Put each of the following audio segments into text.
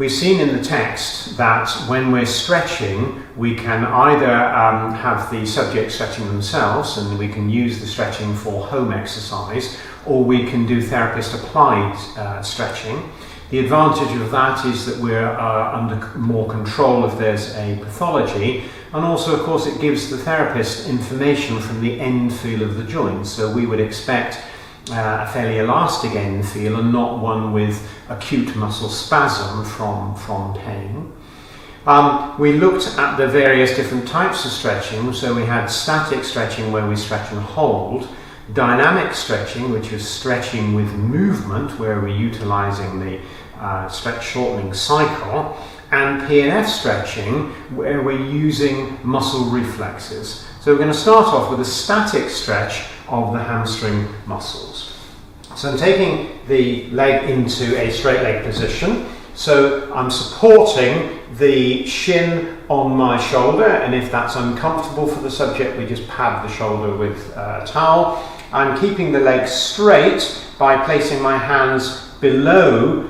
We've seen in the text that when we're stretching, we can either have the subject stretching themselves, and we can use the stretching for home exercise, or we can do therapist applied stretching. The advantage of that is that we're under more control if there's a pathology, and also of course it gives the therapist information from the end feel of the joint, so we would expect a fairly elastic end feel and not one with acute muscle spasm from pain. We looked at the various different types of stretching. So we had static stretching where we stretch and hold, dynamic stretching, which is stretching with movement where we're utilizing the stretch shortening cycle, and P&F stretching where we're using muscle reflexes. So we're going to start off with a static stretch of the hamstring muscles. So I'm taking the leg into a straight leg position. So I'm supporting the shin on my shoulder, and if that's uncomfortable for the subject, we just pad the shoulder with a towel. I'm keeping the leg straight by placing my hands below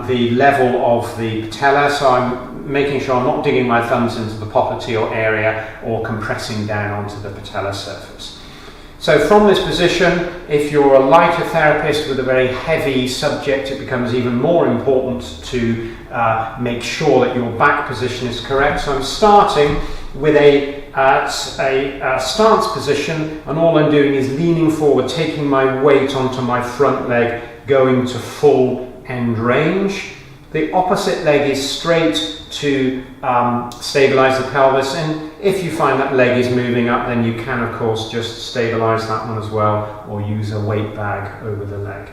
the level of the patella, so I'm making sure I'm not digging my thumbs into the popliteal area or compressing down onto the patella surface. So from this position, if you're a lighter therapist with a very heavy subject, it becomes even more important to make sure that your back position is correct. So I'm starting with a stance position, and all I'm doing is leaning forward, taking my weight onto my front leg, going to full end range. The opposite leg is straight to stabilize the pelvis, and if you find that leg is moving up, then you can of course just stabilize that one as well, or use a weight bag over the leg.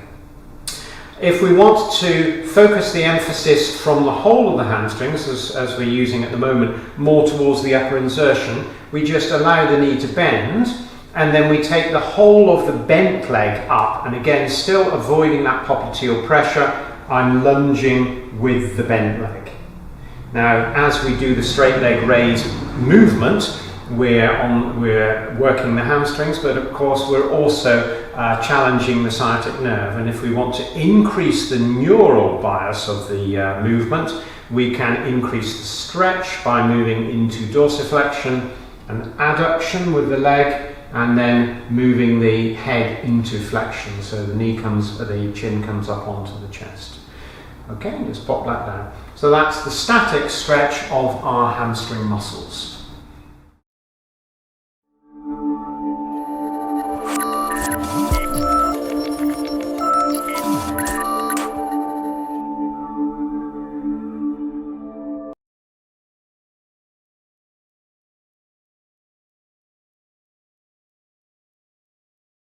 If we want to focus the emphasis from the whole of the hamstrings, as we're using at the moment, more towards the upper insertion, we just allow the knee to bend, and then we take the whole of the bent leg up, and again, still avoiding that popliteal pressure, I'm lunging with the bent leg. Now, as we do the straight leg raise movement, we're working the hamstrings, but of course we're also challenging the sciatic nerve. And if we want to increase the neural bias of the movement, we can increase the stretch by moving into dorsiflexion and adduction with the leg, and then moving the head into flexion, so the chin comes up onto the chest. Okay, just pop that down. So that's the static stretch of our hamstring muscles.